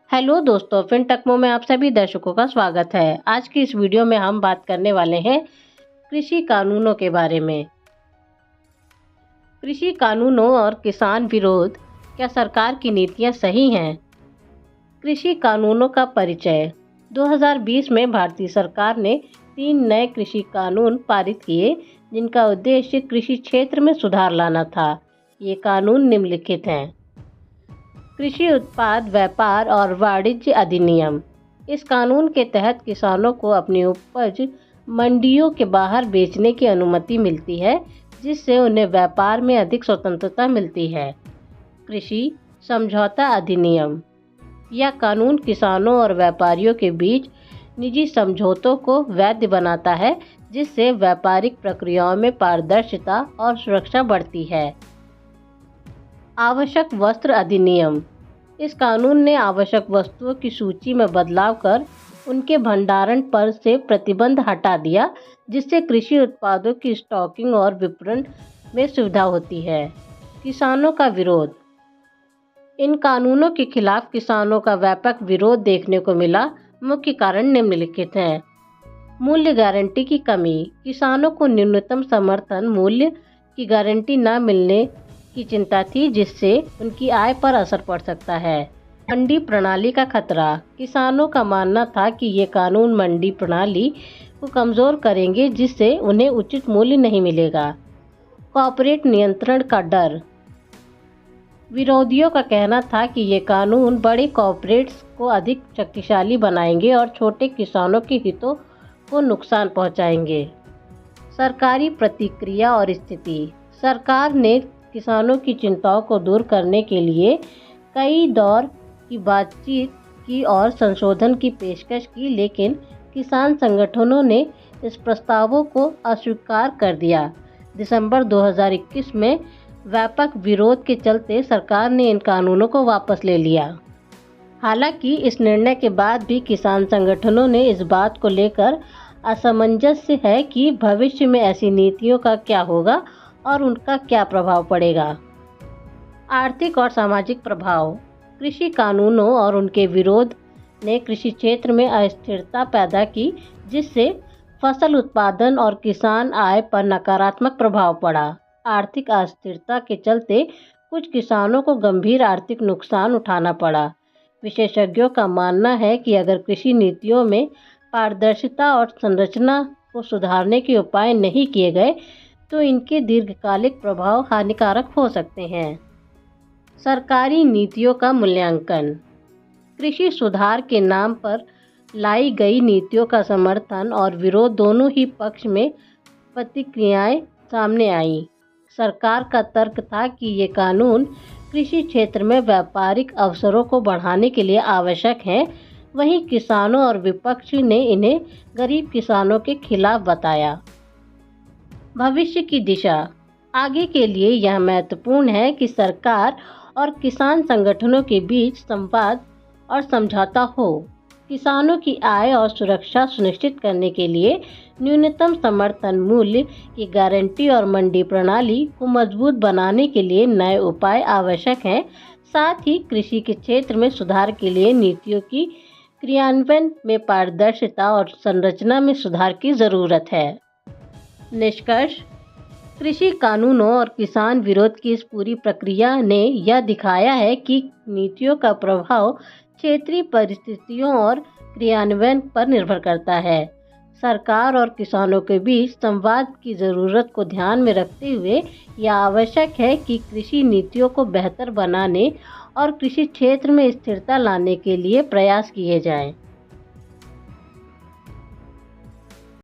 Hello दोस्तों, फिनटेक्मो में आप सभी दर्शकों का स्वागत है। आज की इस वीडियो में हम बात करने वाले हैं कृषि कानूनों के बारे में। कृषि कानूनों और किसान विरोध, क्या सरकार की नीतियां सही हैं? कृषि कानूनों का परिचय। 2020 में भारतीय सरकार ने 3 नए कृषि कानून पारित किए, जिनका उद्देश्य कृषि क्षेत्र में सुधार लाना था। ये कानून निम्नलिखित हैं। कृषि उत्पाद व्यापार और वाणिज्य अधिनियम। इस कानून के तहत किसानों को अपनी उपज मंडियों के बाहर बेचने की अनुमति मिलती है, जिससे उन्हें व्यापार में अधिक स्वतंत्रता मिलती है। कृषि समझौता अधिनियम। यह कानून किसानों और व्यापारियों के बीच निजी समझौतों को वैध बनाता है, जिससे व्यापारिक प्रक्रियाओं में पारदर्शिता और सुरक्षा बढ़ती है। आवश्यक वस्त्र अधिनियम। इस कानून ने आवश्यक वस्तुओं की सूची में बदलाव कर उनके भंडारण पर से प्रतिबंध हटा दिया, जिससे कृषि उत्पादों की स्टॉकिंग और विपणन में सुविधा होती है। किसानों का विरोध। इन कानूनों के खिलाफ किसानों का व्यापक विरोध देखने को मिला। मुख्य कारण निम्नलिखित हैं। मूल्य गारंटी की कमी। किसानों को न्यूनतम समर्थन मूल्य की गारंटी न मिलने की चिंता थी, जिससे उनकी आय पर असर पड़ सकता है। मंडी प्रणाली का खतरा। किसानों का मानना था कि ये कानून मंडी प्रणाली को कमज़ोर करेंगे, जिससे उन्हें उचित मूल्य नहीं मिलेगा। कॉर्पोरेट नियंत्रण का डर। विरोधियों का कहना था कि ये कानून बड़े कॉर्पोरेट्स को अधिक शक्तिशाली बनाएंगे और छोटे किसानों के हितों को नुकसान पहुंचाएंगे। सरकारी प्रतिक्रिया और स्थिति। सरकार ने किसानों की चिंताओं को दूर करने के लिए कई दौर की बातचीत की और संशोधन की पेशकश की, लेकिन किसान संगठनों ने इस प्रस्तावों को अस्वीकार कर दिया। दिसंबर 2021 में व्यापक विरोध के चलते सरकार ने इन कानूनों को वापस ले लिया। हालांकि इस निर्णय के बाद भी किसान संगठनों ने इस बात को लेकर असमंजस है कि भविष्य में ऐसी नीतियों का क्या होगा और उनका क्या प्रभाव पड़ेगा। आर्थिक और सामाजिक प्रभाव। कृषि कानूनों और उनके विरोध ने कृषि क्षेत्र में अस्थिरता पैदा की, जिससे फसल उत्पादन और किसान आय पर नकारात्मक प्रभाव पड़ा। आर्थिक अस्थिरता के चलते कुछ किसानों को गंभीर आर्थिक नुकसान उठाना पड़ा। विशेषज्ञों का मानना है कि अगर कृषि नीतियों में पारदर्शिता और संरचना को सुधारने के उपाय नहीं किए गए, तो इनके दीर्घकालिक प्रभाव हानिकारक हो सकते हैं। सरकारी नीतियों का मूल्यांकन। कृषि सुधार के नाम पर लाई गई नीतियों का समर्थन और विरोध दोनों ही पक्ष में प्रतिक्रियाएं सामने आईं। सरकार का तर्क था कि ये कानून कृषि क्षेत्र में व्यापारिक अवसरों को बढ़ाने के लिए आवश्यक हैं, वहीं किसानों और विपक्ष ने इन्हें गरीब किसानों के खिलाफ बताया। भविष्य की दिशा। आगे के लिए यह महत्वपूर्ण है कि सरकार और किसान संगठनों के बीच संवाद और समझौता हो। किसानों की आय और सुरक्षा सुनिश्चित करने के लिए न्यूनतम समर्थन मूल्य की गारंटी और मंडी प्रणाली को मजबूत बनाने के लिए नए उपाय आवश्यक हैं। साथ ही कृषि के क्षेत्र में सुधार के लिए नीतियों की क्रियान्वयन में पारदर्शिता और संरचना में सुधार की जरूरत है। निष्कर्ष। कृषि कानूनों और किसान विरोध की इस पूरी प्रक्रिया ने यह दिखाया है कि नीतियों का प्रभाव क्षेत्रीय परिस्थितियों और क्रियान्वयन पर निर्भर करता है। सरकार और किसानों के बीच संवाद की ज़रूरत को ध्यान में रखते हुए यह आवश्यक है कि कृषि नीतियों को बेहतर बनाने और कृषि क्षेत्र में स्थिरता लाने के लिए प्रयास किए जाएं।